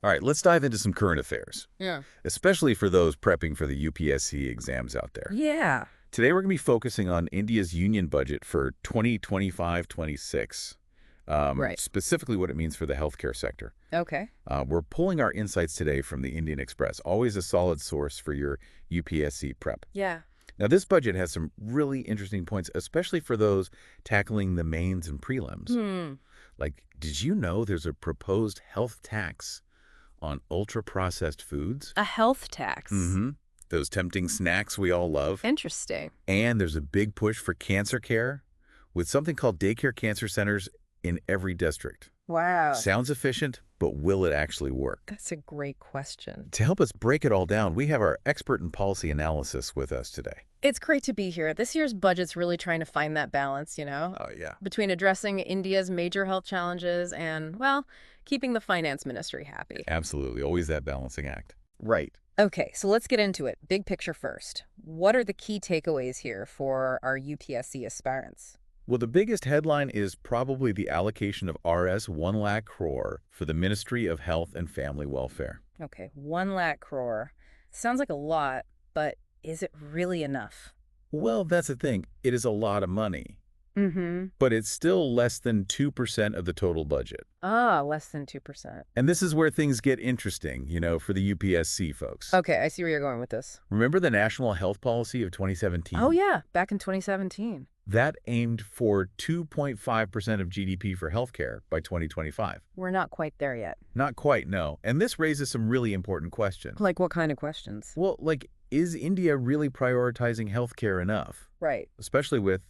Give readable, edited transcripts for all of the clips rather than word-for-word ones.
All right, let's dive into some current affairs, Yeah. especially for those prepping for the UPSC exams out there. Yeah. Today, we're going to be focusing on India's union budget for 2025-26, Right. specifically what it means for the healthcare sector. Okay. We're pulling our insights today from the Indian Express, always a solid source for your UPSC prep. Yeah. Now, this budget has some really interesting points, especially for those tackling the mains and prelims. Like, did you know there's a proposed health tax on ultra-processed foods? A health tax. Mm-hmm. Those tempting snacks we all love. Interesting. And there's a big push for cancer care with something called daycare cancer centers in every district. Wow. Sounds efficient, but will it actually work? That's a great question. To help us break it all down, we have our expert in policy analysis with us today. It's great to be here. This year's budget's really trying to find that balance, Oh, yeah. between addressing India's major health challenges and, well, keeping the finance ministry happy. Absolutely. Always that balancing act. Right. Okay, so let's get into it. Big picture first. What are the key takeaways here for our UPSC aspirants? Well, the biggest headline is probably the allocation of Rs 1 lakh crore for the Ministry of Health and Family Welfare. Okay, 1 lakh crore. Sounds like a lot, but is it really enough? Well, that's the thing. It is a lot of money, Mm-hmm. but it's still less than 2% of the total budget. Ah, less than 2%. And this is where things get interesting, for the UPSC folks. Okay, I see where you're going with this. Remember the National Health Policy of 2017? Oh, yeah, back in 2017. That aimed for 2.5% of GDP for healthcare by 2025. We're not quite there yet. Not quite, no. And this raises some really important questions. Like what kind of questions? Well, is India really prioritizing healthcare enough? Right. Especially with,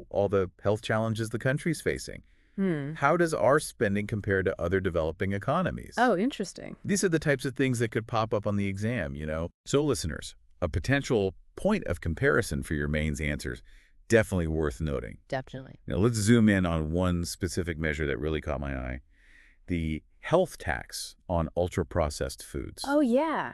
all the health challenges the country's facing. How does our spending compare to other developing economies? Oh, interesting. These are the types of things that could pop up on the exam. So listeners, a potential point of comparison for your mains answers, definitely worth noting. Definitely. Now let's zoom in on one specific measure that really caught my eye. The health tax on ultra-processed foods. Oh, yeah.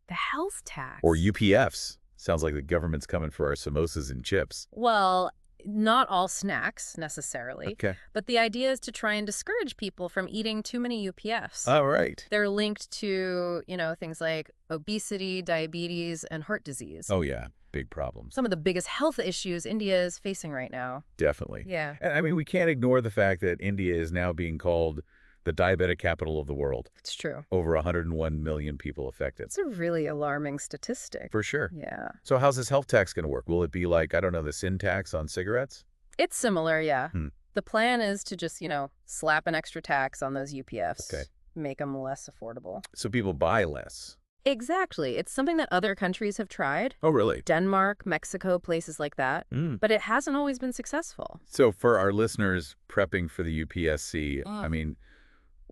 The health tax. Or UPFs. Sounds like the government's coming for our samosas and chips. Well, not all snacks necessarily. Okay. But the idea is to try and discourage people from eating too many UPFs. All right. They're linked to, things like obesity, diabetes, and heart disease. Oh, yeah. Big problems. Some of the biggest health issues India is facing right now. Definitely. Yeah. And I mean, we can't ignore the fact that India is now being called the diabetic capital of the world. It's true. Over 101 million people affected. It's a really alarming statistic. For sure. Yeah. So how's this health tax going to work? Will it be like, I don't know, the sin tax on cigarettes? It's similar, yeah. The plan is to just, slap an extra tax on those UPFs. Okay. Make them less affordable. So people buy less. Exactly. It's something that other countries have tried. Oh, really? Denmark, Mexico, places like that. But it hasn't always been successful. So for our listeners prepping for the UPSC, I mean,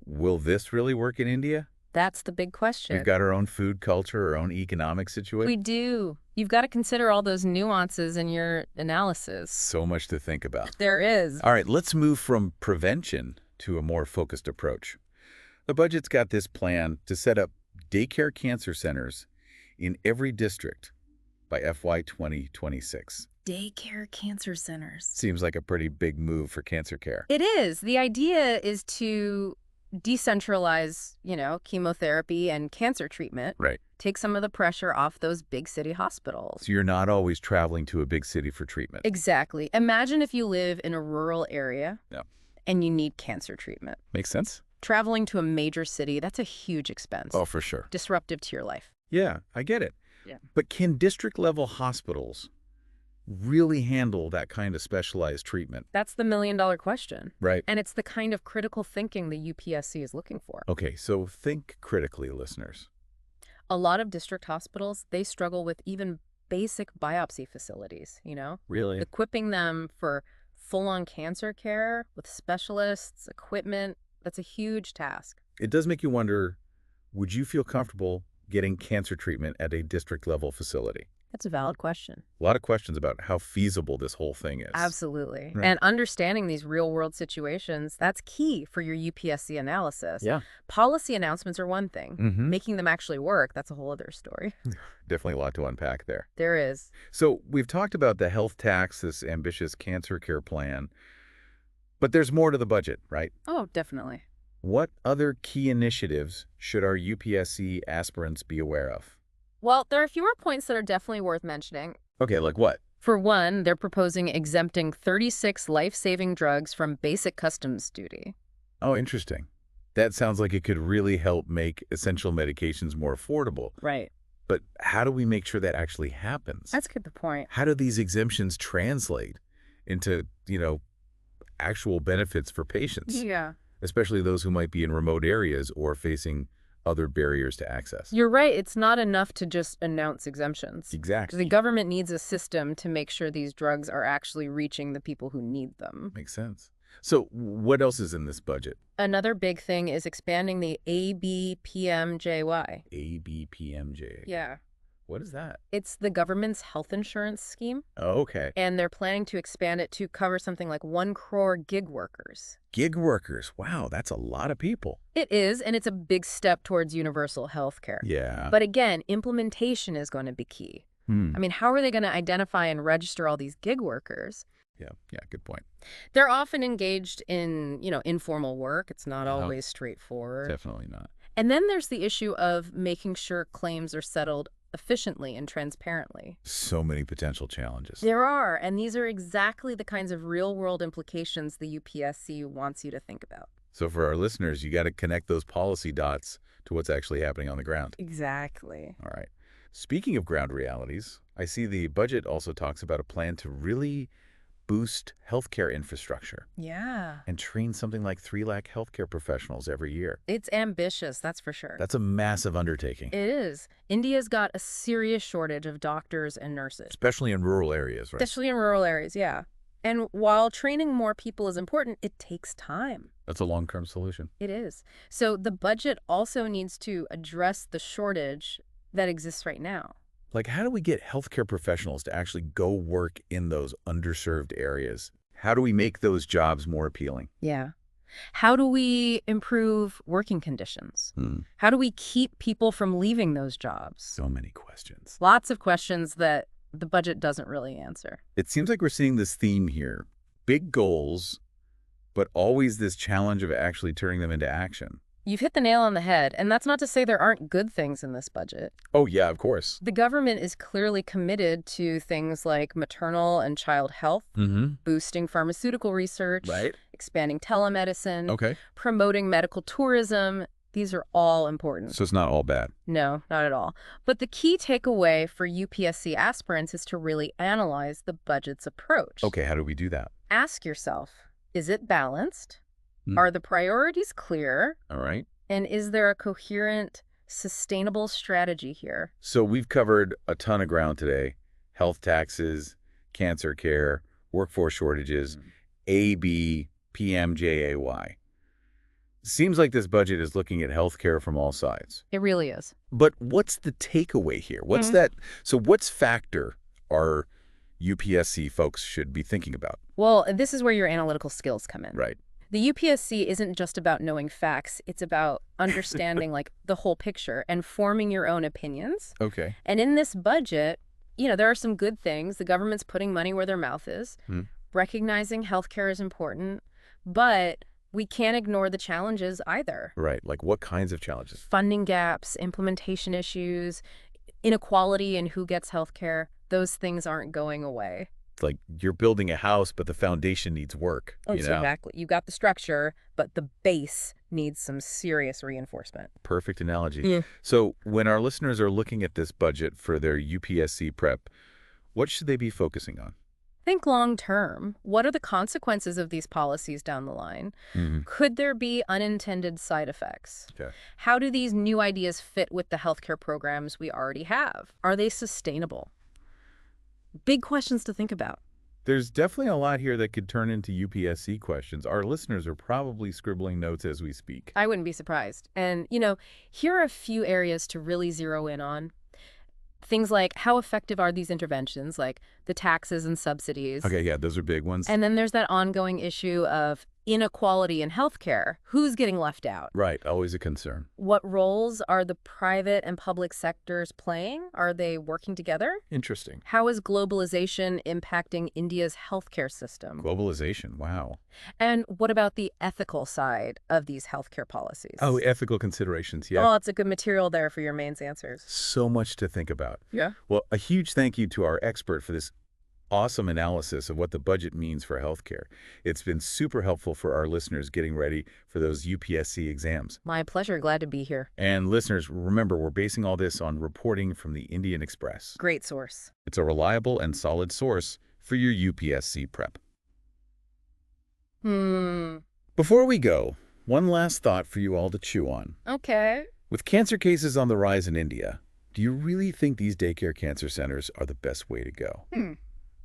will this really work in India? That's the big question. We've got our own food culture, our own economic situation. We do. You've got to consider all those nuances in your analysis. So much to think about. There is. All right, let's move from prevention to a more focused approach. The budget's got this plan to set up daycare cancer centers in every district by FY 2026. Daycare cancer centers. Seems like a pretty big move for cancer care. It is. The idea is to decentralize, chemotherapy and cancer treatment. Right. Take some of the pressure off those big city hospitals. So you're not always traveling to a big city for treatment. Exactly. Imagine if you live in a rural area and you need cancer treatment. Makes sense? Traveling to a major city, that's a huge expense. Oh, for sure. Disruptive to your life. Yeah, I get it. Yeah. But can district-level hospitals really handle that kind of specialized treatment? That's the million-dollar question. Right. And it's the kind of critical thinking the UPSC is looking for. Okay, so think critically, listeners. A lot of district hospitals, they struggle with even basic biopsy facilities, Really? Equipping them for full-on cancer care with specialists, equipment, that's a huge task. It does make you wonder, would you feel comfortable getting cancer treatment at a district-level facility? That's a valid question. A lot of questions about how feasible this whole thing is. Absolutely. Right. And understanding these real-world situations, that's key for your UPSC analysis. Yeah. Policy announcements are one thing. Making them actually work, that's a whole other story. Definitely a lot to unpack there. There is. So we've talked about the health tax, this ambitious cancer care plan, but there's more to the budget, right? Oh, definitely. What other key initiatives should our UPSC aspirants be aware of? Well, there are fewer points that are definitely worth mentioning. Okay, like what? For one, they're proposing exempting 36 life-saving drugs from basic customs duty. Oh, interesting. That sounds like it could really help make essential medications more affordable. Right. But how do we make sure that actually happens? That's a good point. How do these exemptions translate into, actual benefits for patients, Yeah. especially those who might be in remote areas or facing other barriers to access? You're right. It's not enough to just announce exemptions. The Exactly. government needs a system to make sure these drugs are actually reaching the people who need them. Makes sense. So what else is in this budget? Another big thing is expanding the ABPMJY. ABPMJ. Yeah. What is that? It's the government's health insurance scheme, Oh, okay. and they're planning to expand it to cover something like 1 crore gig workers. Gig workers. Wow, that's a lot of people. It is, and it's a big step towards universal health care. Yeah. But again, implementation is going to be key. I mean, how are they going to identify and register all these gig workers? Yeah, good point. They're often engaged in, informal work. It's not Uh-huh. always straightforward. Definitely not. And then there's the issue of making sure claims are settled efficiently and transparently. So many potential challenges. There are, and these are exactly the kinds of real-world implications the UPSC wants you to think about. So for our listeners, you got to connect those policy dots to what's actually happening on the ground. Exactly. All right. Speaking of ground realities, I see the budget also talks about a plan to really boost healthcare infrastructure Yeah. and train something like 3 lakh healthcare professionals every year. It's ambitious, that's for sure. That's a massive undertaking, It is. India's got a serious shortage of doctors and nurses, especially in rural areas, right? especially in rural areas, yeah. And while training more people is important, it takes time. That's a long-term solution. It is. So the budget also needs to address the shortage that exists right now. Like, how do we get healthcare professionals to actually go work in those underserved areas? How do we make those jobs more appealing? Yeah. How do we improve working conditions? How do we keep people from leaving those jobs? So many questions. Lots of questions that the budget doesn't really answer. It seems like we're seeing this theme here. Big goals, but always this challenge of actually turning them into action. You've hit the nail on the head, and that's not to say there aren't good things in this budget. Oh, yeah, of course. The government is clearly committed to things like maternal and child health, boosting pharmaceutical research, Right. expanding telemedicine, Okay. promoting medical tourism. These are all important. So it's not all bad. No, not at all. But the key takeaway for UPSC aspirants is to really analyze the budget's approach. Okay, how do we do that? Ask yourself, is it balanced? Hmm. Are the priorities clear? All right. And is there a coherent, sustainable strategy here? So we've covered a ton of ground today. Health taxes, cancer care, workforce shortages, AB, PMJAY. Seems like this budget is looking at healthcare from all sides. It really is. But what's the takeaway here? What's that? So what's factor our UPSC folks should be thinking about? Well, this is where your analytical skills come in. Right. The UPSC isn't just about knowing facts. It's about understanding the whole picture and forming your own opinions. Okay. And in this budget, there are some good things. The government's putting money where their mouth is, recognizing healthcare is important, but we can't ignore the challenges either. Right. Like what kinds of challenges? Funding gaps, implementation issues, inequality in who gets healthcare. Those things aren't going away. Like you're building a house, but the foundation needs work. Exactly. You got the structure, but the base needs some serious reinforcement. Perfect analogy. So when our listeners are looking at this budget for their UPSC prep, what should they be focusing on? Think long term. What are the consequences of these policies down the line? Could there be unintended side effects? Okay. How do these new ideas fit with the healthcare programs we already have? Are they sustainable? Big questions to think about. There's definitely a lot here that could turn into UPSC questions. Our listeners are probably scribbling notes as we speak. I wouldn't be surprised. And, here are a few areas to really zero in on. Things like how effective are these interventions, like the taxes and subsidies. Okay, yeah, those are big ones. And then there's that ongoing issue of inequality in healthcare. Who's getting left out? Right, always a concern. What roles are the private and public sectors playing? Are they working together? Interesting. How is globalization impacting India's healthcare system? Globalization, wow. And what about the ethical side of these healthcare policies? Oh, ethical considerations, yeah. Oh, it's a good material there for your mains answers. So much to think about. Yeah. Well, a huge thank you to our expert for this awesome analysis of what the budget means for healthcare. It's been super helpful for our listeners getting ready for those UPSC exams. My pleasure. Glad to be here. And listeners, remember, we're basing all this on reporting from the Indian Express. Great source. It's a reliable and solid source for your UPSC prep. Before we go, one last thought for you all to chew on. Okay. With cancer cases on the rise in India, do you really think these daycare cancer centers are the best way to go?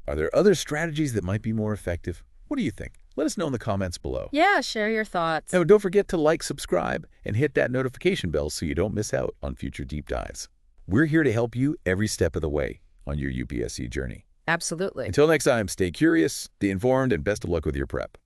Are there other strategies that might be more effective? What do you think? Let us know in the comments below. Yeah, share your thoughts. And don't forget to like, subscribe, and hit that notification bell so you don't miss out on future deep dives. We're here to help you every step of the way on your UPSC journey. Absolutely. Until next time, stay curious, stay informed, and best of luck with your prep.